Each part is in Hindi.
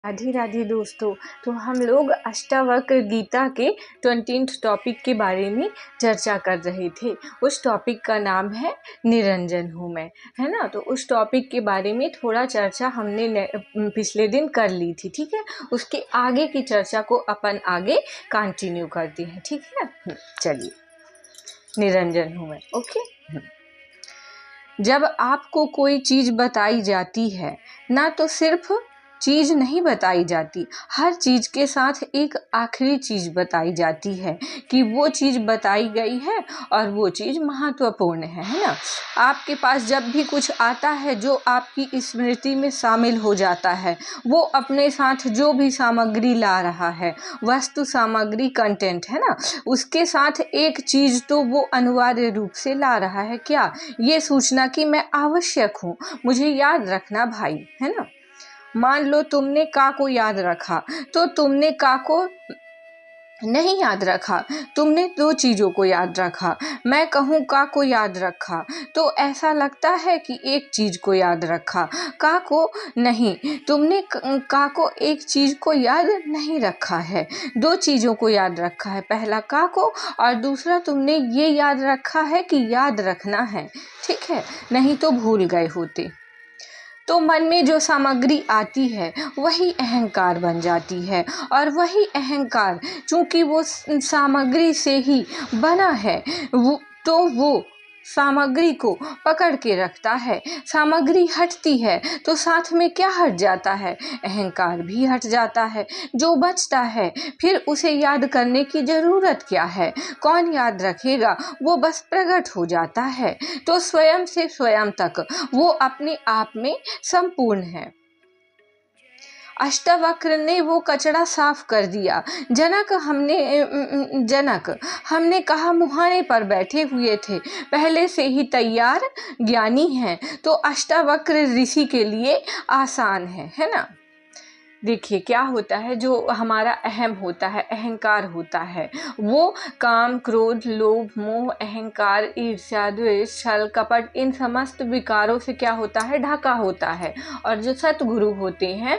राधे राधे दोस्तों। तो हम लोग अष्टावक्र गीता के 20th टॉपिक के बारे में चर्चा कर रहे थे। उस टॉपिक का नाम है निरंजन हूँ मैं, है ना। तो उस टॉपिक के बारे में थोड़ा चर्चा हमने पिछले दिन कर ली थी, ठीक है। उसके आगे की चर्चा को अपन आगे कंटिन्यू करते हैं, ठीक है। चलिए, निरंजन हूँ मैं, ओके। जब आपको कोई चीज़ बताई जाती है ना, तो सिर्फ चीज़ नहीं बताई जाती, हर चीज़ के साथ एक आखिरी चीज़ बताई जाती है कि वो चीज़ बताई गई है और वो चीज़ महत्वपूर्ण है ना। आपके पास जब भी कुछ आता है जो आपकी स्मृति में शामिल हो जाता है, वो अपने साथ जो भी सामग्री ला रहा है, वस्तु सामग्री कंटेंट है ना, उसके साथ एक चीज़ तो वो अनिवार्य रूप से ला रहा है। क्या? ये सूचना कि मैं आवश्यक हूँ, मुझे याद रखना भाई, है ना। मान लो तुमने का को याद रखा, तो तुमने का को नहीं याद रखा, तुमने दो चीज़ों को याद रखा। मैं कहूँ का को याद रखा, तो ऐसा लगता है कि एक चीज़ को याद रखा, का को नहीं। तुमने का को एक चीज़ को याद नहीं रखा है, दो चीज़ों को याद रखा है। पहला का को और दूसरा तुमने ये याद रखा है कि याद रखना है, ठीक है, नहीं तो भूल गए होते। तो मन में जो सामग्री आती है वही अहंकार बन जाती है, और वही अहंकार चूंकि वो सामग्री से ही बना है, वो सामग्री को पकड़ के रखता है। सामग्री हटती है तो साथ में क्या हट जाता है? अहंकार भी हट जाता है। जो बचता है फिर उसे याद करने की ज़रूरत क्या है? कौन याद रखेगा? वो बस प्रकट हो जाता है। तो स्वयं से स्वयं तक वो अपने आप में संपूर्ण है। अष्टावक्र ने वो कचरा साफ कर दिया। जनक, हमने कहा मुहाने पर बैठे हुए थे, पहले से ही तैयार ज्ञानी हैं, तो अष्टावक्र ऋषि के लिए आसान है ना। देखिए क्या होता है, जो हमारा अहम होता है, अहंकार होता है, वो काम, क्रोध, लोभ, मोह, अहंकार, ईर्ष्या, द्वेष, छल, कपट, इन समस्त विकारों से क्या होता है? ढका होता है। और जो सतगुरु होते हैं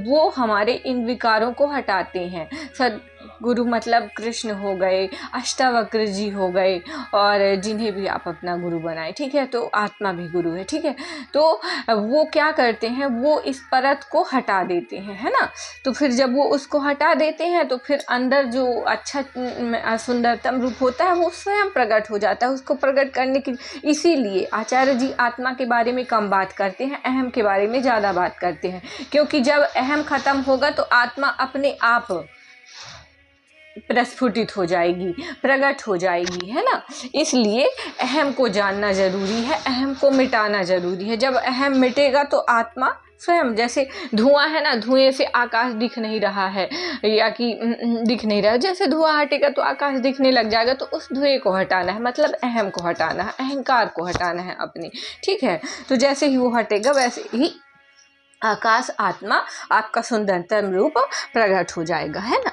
वो हमारे इन विकारों को हटाते हैं। सतगुरु मतलब कृष्ण हो गए, अष्टावक्र जी हो गए, और जिन्हें भी आप अपना गुरु बनाए, ठीक है। तो आत्मा भी गुरु है, ठीक है। तो वो क्या करते हैं, वो इस परत को हटा देते हैं, है ना। तो फिर जब वो उसको हटा देते हैं तो फिर अंदर जो अच्छा सुंदरतम रूप होता है वो स्वयं प्रकट हो जाता है। उसको प्रकट करने की, इसीलिए आचार्य जी आत्मा के बारे में कम बात करते हैं, अहम के बारे में ज़्यादा बात करते हैं, क्योंकि जब अहम खत्म होगा तो आत्मा अपने आप प्रस्फुटित हो जाएगी, प्रकट हो जाएगी, है ना। इसलिए अहम को जानना जरूरी है, अहम को मिटाना जरूरी है। जब अहम मिटेगा तो आत्मा स्वयं, जैसे धुआं है ना, धुएं से आकाश दिख नहीं रहा है, या कि दिख नहीं रहा है, जैसे धुआं हटेगा तो आकाश दिखने लग जाएगा। तो उस धुएं को हटाना है, मतलब अहम को हटाना है, अहंकार को हटाना है अपने, ठीक है। तो जैसे ही वो हटेगा वैसे ही आकाश, आत्मा, आपका सुंदरतम रूप प्रकट हो जाएगा, है ना।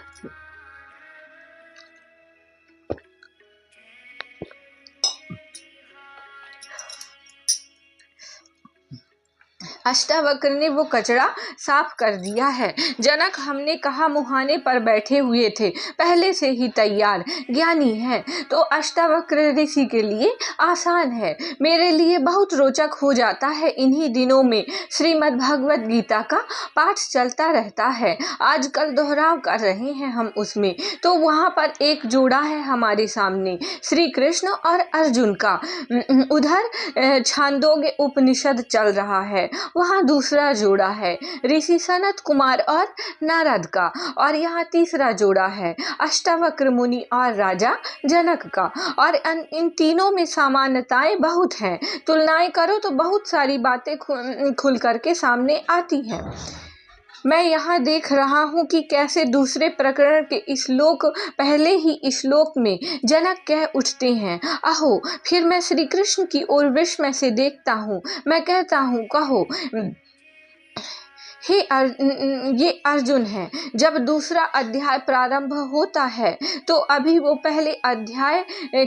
अष्टावक्र ने वो कचरा साफ कर दिया है। जनक, हमने कहा मुहाने पर बैठे हुए थे, पहले से ही तैयार ज्ञानी है, तो अष्टावक्र ऋषि के लिए आसान है। मेरे लिए बहुत रोचक हो जाता है इन्हीं दिनों में श्रीमद् भगवत गीता का पाठ चलता रहता है। आजकल दोहराव कर रहे हैं हम उसमें, तो वहाँ पर एक जोड़ा है हमारे सामने, श्री कृष्ण और अर्जुन का। उधर छांदोग्य उपनिषद चल रहा है, वहाँ दूसरा जोड़ा है ऋषि सनत कुमार और नारद का, और यहाँ तीसरा जोड़ा है अष्टावक्र मुनि और राजा जनक का। और इन तीनों में समानताएं बहुत हैं, तुलनाएं करो तो बहुत सारी बातें खुल करके सामने आती हैं। मैं यहाँ देख रहा हूँ कि कैसे दूसरे प्रकरण के श्लोक पहले ही श्लोक में जनक कह उठते हैं, अहो। फिर मैं श्री कृष्ण की ओर विस्मय से देखता हूँ, मैं कहता हूँ, कहो ये अर्जुन है। जब दूसरा अध्याय प्रारंभ होता है तो अभी वो पहले अध्याय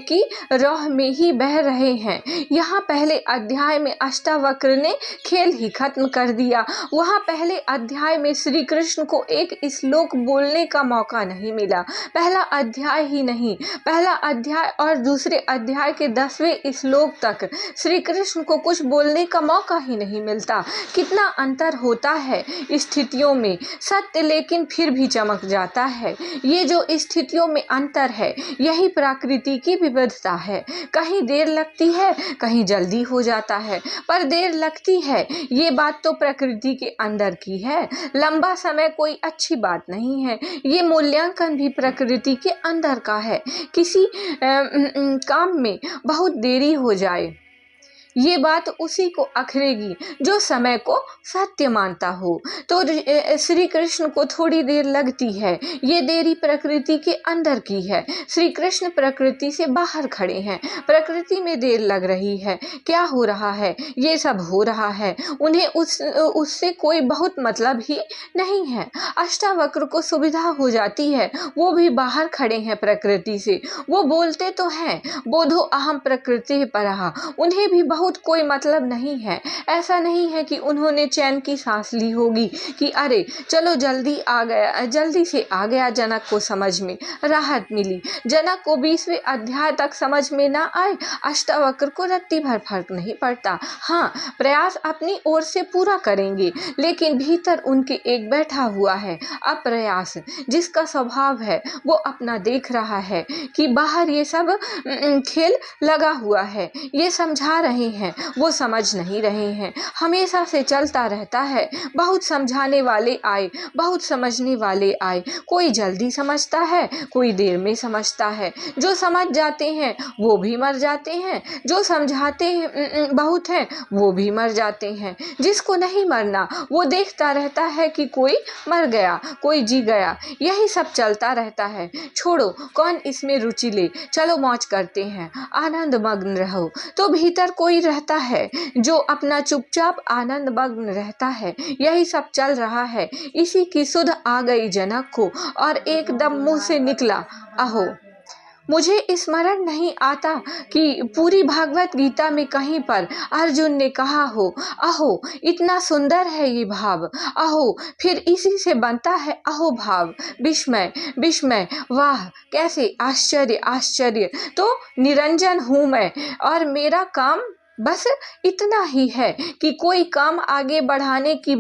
की राह में ही बह रहे हैं। यहाँ पहले अध्याय में अष्टावक्र ने खेल ही खत्म कर दिया। वहाँ पहले अध्याय में श्री कृष्ण को एक श्लोक बोलने का मौका नहीं मिला। पहला अध्याय ही नहीं, पहला अध्याय और दूसरे अध्याय के 10वें श्लोक तक श्री कृष्ण को कुछ बोलने का मौका ही नहीं मिलता। कितना अंतर होता है स्थितियों में। सत्य लेकिन फिर भी चमक जाता है। ये जो स्थितियों में अंतर है यही प्रकृति की विविधता है। कहीं देर लगती है, कहीं जल्दी हो जाता है, पर देर लगती है ये बात तो प्रकृति के अंदर की है। लंबा समय कोई अच्छी बात नहीं है, ये मूल्यांकन भी प्रकृति के अंदर का है। किसी काम में बहुत देरी हो जाए ये बात उसी को अखरेगी जो समय को सत्य मानता हो। तो श्री कृष्ण को थोड़ी देर लगती है, ये देरी प्रकृति के अंदर की है। श्री कृष्ण प्रकृति से बाहर खड़े हैं, प्रकृति में देर लग रही है। क्या हो रहा है? ये सब हो रहा है, उन्हें उससे कोई बहुत मतलब ही नहीं है। अष्टावक्र को सुविधा हो जाती है, वो भी बाहर खड़े हैं प्रकृति से। वो बोलते तो हैं बोधो अहम प्रकृति परहा, उन्हें भी बहुत कोई मतलब नहीं है। ऐसा नहीं है कि उन्होंने चैन की सांस ली होगी कि अरे चलो जल्दी से आ गया जनक को समझ में, राहत मिली। जनक को 20वें अध्याय तक समझ में ना आए, अष्टावक्र को रत्ती भर फर्क नहीं पड़ता। हाँ, प्रयास अपनी ओर से पूरा करेंगे, लेकिन भीतर उनके एक बैठा हुआ है अप्रयास, जिसका स्वभाव है वो अपना देख रहा है कि बाहर ये सब खेल लगा हुआ है। ये समझा रहे हैं, वो समझ नहीं रहे हैं। हमेशा से चलता रहता है। बहुत समझाने वाले आए, बहुत समझने वाले आए। कोई जल्दी समझता है, कोई देर में समझता है। जो समझ जाते हैं वो भी मर जाते हैं, जो समझाते बहुत हैं वो भी मर जाते हैं। जिसको नहीं मरना वो देखता रहता है कि कोई मर गया, कोई जी गया। यही सब चलता रहता है। छोड़ो, कौन इसमें रुचि ले, चलो मौज करते हैं, आनंद मग्न रहो। तो भीतर कोई रहता है जो अपना चुपचाप आनंद मग्न रहता है। यही सब चल रहा है। इसी की सुध आ गई जनक को और एकदम मुंह से निकला, अहो। मुझे स्मरण नहीं आता कि पूरी भागवत गीता में कहीं पर अर्जुन ने कहा हो, अहो इतना सुंदर है ये भाव, अहो फिर इसी से बनता है अहो भाव, विस्मय विस्मय, वाह कैसे आश्चर्य आश्चर्य। तो निरंजन हूँ मैं और मेरा काम बस इतना ही है कि कोई काम आगे बढ़ाने की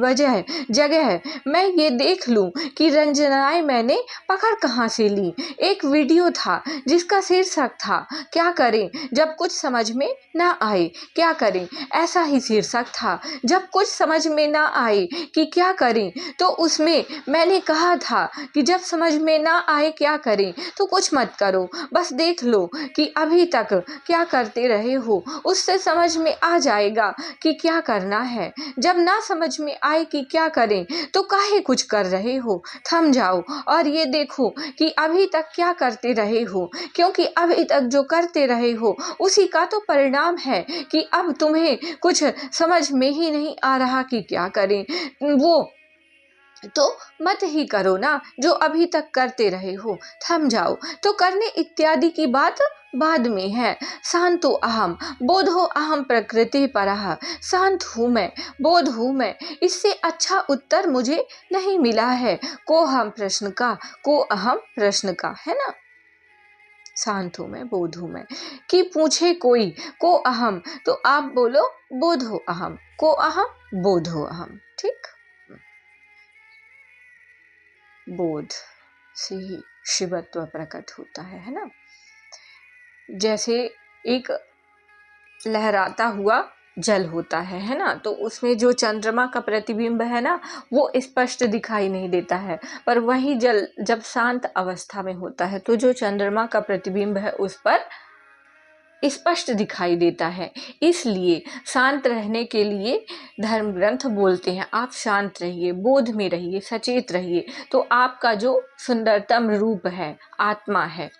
जगह मैं ये देख लूं कि रंजनाएं मैंने पकड़ कहाँ से ली। एक वीडियो था जिसका शीर्षक था क्या करें जब कुछ समझ में ना आए, क्या करें, ऐसा ही शीर्षक था। जब कुछ समझ में ना आए कि क्या करें, तो उसमें मैंने कहा था कि जब समझ में ना आए क्या करें तो कुछ मत करो, बस देख लो कि अभी तक क्या करते रहे हो, उससे समझ में आ जाएगा कि क्या करना है। जब ना समझ में आए कि क्या करें तो काहे कुछ कर रहे हो, थम जाओ और ये देखो कि अभी तक क्या करते रहे हो, क्योंकि अभी तक जो करते रहे हो उसी का तो परिणाम है कि अब तुम्हें कुछ समझ में ही नहीं आ रहा कि क्या करें। वो तो मत ही करो ना जो अभी तक करते रहे हो, थम जाओ। तो करने इत्यादि की बात बाद में है। शांतो अहम बोधो अहम प्रकृति परः, शांत हूँ मैं, बोध हूँ मैं, इससे अच्छा उत्तर मुझे नहीं मिला है। को हम प्रश्न का, को अहम प्रश्न का, है ना। शांत हूँ मैं, बोध हूँ मैं, कि पूछे कोई को अहम तो आप बोलो बोधो अहम, को अहम बोधो अहम। ठीक, बोध से ही शिवत्व प्रकट होता है ना। जैसे एक लहराता हुआ जल होता है ना, तो उसमें जो चंद्रमा का प्रतिबिंब है ना वो स्पष्ट दिखाई नहीं देता है, पर वही जल जब शांत अवस्था में होता है तो जो चंद्रमा का प्रतिबिंब है उस पर स्पष्ट दिखाई देता है। इसलिए शांत रहने के लिए धर्म ग्रंथ बोलते हैं आप शांत रहिए, बोध में रहिए, सचेत रहिए, तो आपका जो सुंदरतम रूप है, आत्मा है,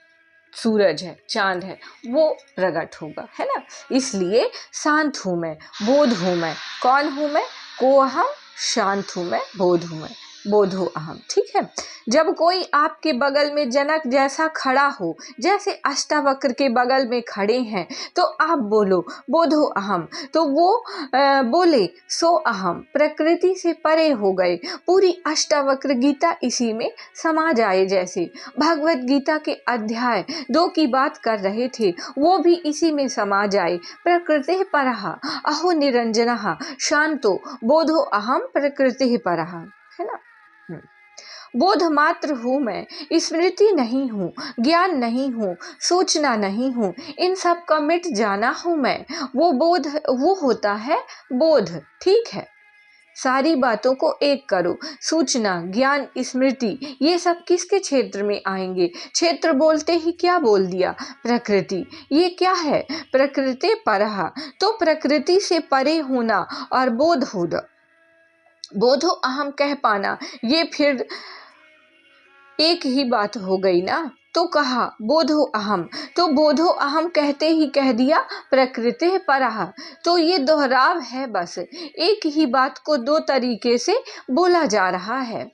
सूरज है, चांद है, वो प्रकट होगा, है ना। इसलिए शांत हूँ मैं, बोध हूँ मैं। कौन हूँ मैं? को अहम, शांत हूँ मैं, बोध हूँ मैं, बोधो अहम। ठीक है। जब कोई आपके बगल में जनक जैसा खड़ा हो, जैसे अष्टावक्र के बगल में खड़े हैं, तो आप बोलो बोधो अहम, तो वो बोले सो अहम, प्रकृति से परे हो गए। पूरी अष्टावक्र गीता इसी में समा जाए। जैसे भगवत गीता के अध्याय 2 की बात कर रहे थे, वो भी इसी में समा जाए। प्रकृति परः अहो निरंजनः शांतो बोधो अहम प्रकृति परः, है ना। बोध मात्र हूँ मैं, स्मृति नहीं हूँ, ज्ञान नहीं हूँ, सूचना नहीं हूँ, इन सब का मिट जाना हूँ मैं। वो बोध, वो होता है बोध। ठीक है। सारी बातों को एक करो, सूचना, ज्ञान, स्मृति, ये सब किसके क्षेत्र में आएंगे? क्षेत्र बोलते ही क्या बोल दिया? प्रकृति। ये क्या है? प्रकृति परः, तो प्रकृति से परे होना और बोध होना, बोधो अहम कह पाना, ये फिर एक ही बात हो गई ना। तो कहा बोधो अहम, तो बोधो अहम कहते ही कह दिया प्रकृति परः। तो ये दोहराव है, बस एक ही बात को 2 तरीके से बोला जा रहा है।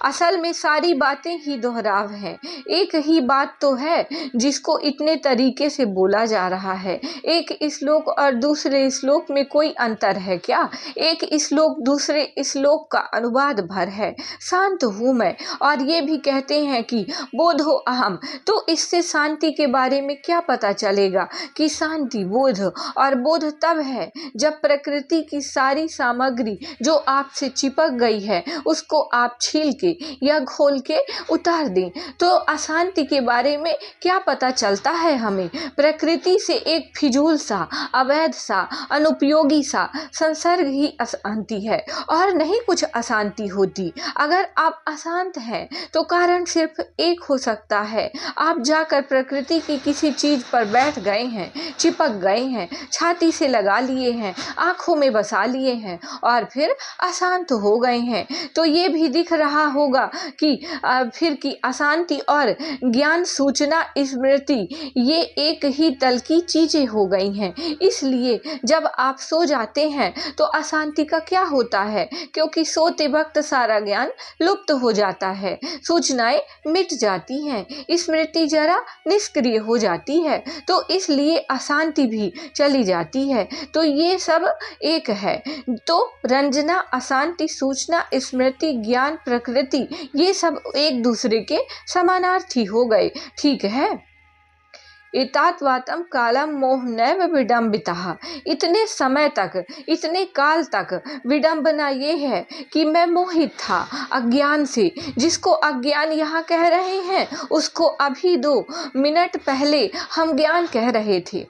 असल में सारी बातें ही दोहराव हैं। एक ही बात तो है जिसको इतने तरीके से बोला जा रहा है। एक श्लोक और दूसरे श्लोक में कोई अंतर है क्या? एक श्लोक दूसरे श्लोक का अनुवाद भर है। शांत हूँ मैं, और ये भी कहते हैं कि बोधो अहम, तो इससे शांति के बारे में क्या पता चलेगा कि शांति, बोध, और बोध तब है जब प्रकृति की सारी सामग्री जो आपसे चिपक गई है उसको आप छील के या घोल के उतार दें। तो अशांति के बारे में क्या पता चलता है हमें? प्रकृति से एक फिजूल सा, अवैध सा, अनुपयोगी सा संसर्ग ही अशांति है, और नहीं कुछ अशांति होती। अगर आप अशांत हैं तो कारण सिर्फ एक हो सकता है, आप जाकर प्रकृति की किसी चीज पर बैठ गए हैं, चिपक गए हैं, छाती से लगा लिए हैं, आंखों में बसा लिए हैं और फिर अशांत हो गए हैं। तो ये भी दिख रहा होगा कि फिर की अशांति और ज्ञान, सूचना, स्मृति ये एक ही तल की चीजें हो गई हैं। इसलिए जब आप सो जाते हैं तो अशांति का क्या होता है? क्योंकि सोते वक्त सारा ज्ञान लुप्त हो जाता है, सूचनाएं मिट जाती हैं, स्मृति जरा निष्क्रिय हो जाती है, तो इसलिए अशांति भी चली जाती है। तो ये सब एक है। तो रंजना, अशांति, सूचना, स्मृति, ज्ञान, प्रकृति, ये सब एक दूसरे के समानार्थी हो गए। ठीक है। एतात्वातम कालम मोह नैव विडम्बितः, इतने समय तक, इतने काल तक विडंबना ये है कि मैं मोहित था अज्ञान से। जिसको अज्ञान यहाँ कह रहे हैं उसको अभी 2 मिनट पहले हम ज्ञान कह रहे थे।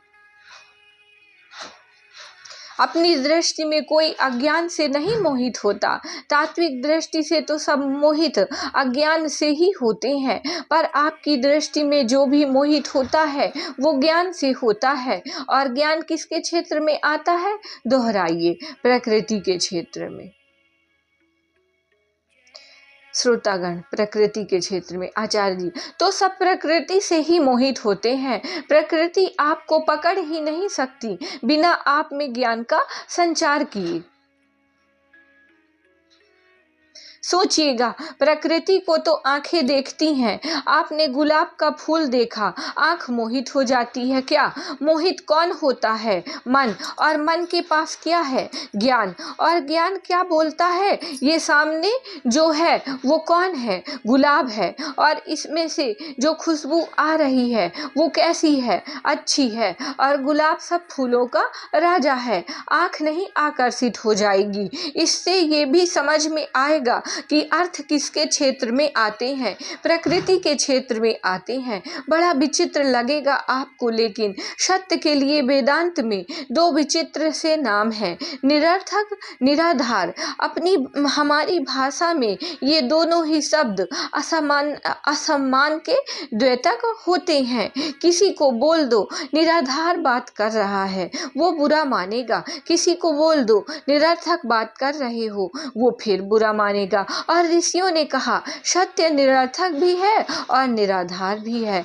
अपनी दृष्टि में कोई अज्ञान से नहीं मोहित होता, तात्विक दृष्टि से तो सब मोहित अज्ञान से ही होते हैं, पर आपकी दृष्टि में जो भी मोहित होता है वो ज्ञान से होता है। और ज्ञान किसके क्षेत्र में आता है? दोहराइए, प्रकृति के क्षेत्र में। श्रोतागण, प्रकृति के क्षेत्र में। आचार्य जी, तो सब प्रकृति से ही मोहित होते हैं। प्रकृति आपको पकड़ ही नहीं सकती बिना आप में ज्ञान का संचार किए। सोचिएगा, प्रकृति को तो आंखें देखती हैं। आपने गुलाब का फूल देखा, आंख मोहित हो जाती है क्या? मोहित कौन होता है? मन। और मन के पास क्या है? ज्ञान। और ज्ञान क्या बोलता है? ये सामने जो है वो कौन है? गुलाब है, और इसमें से जो खुशबू आ रही है वो कैसी है? अच्छी है। और गुलाब सब फूलों का राजा है। आंख नहीं आकर्षित हो जाएगी। इससे ये भी समझ में आएगा कि अर्थ किसके क्षेत्र में आते हैं? प्रकृति के क्षेत्र में आते हैं। बड़ा विचित्र लगेगा आपको, लेकिन सत्य के लिए वेदांत में 2 विचित्र से नाम हैं, निरर्थक, निराधार। अपनी हमारी भाषा में ये दोनों ही शब्द असम्मान के द्योतक होते हैं। किसी को बोल दो निराधार बात कर रहा है, वो बुरा मानेगा। किसी को बोल दो निरर्थक बात कर रहे हो, वो फिर बुरा मानेगा। और ऋषियों ने कहा सत्य निरर्थक भी है और निराधार भी है।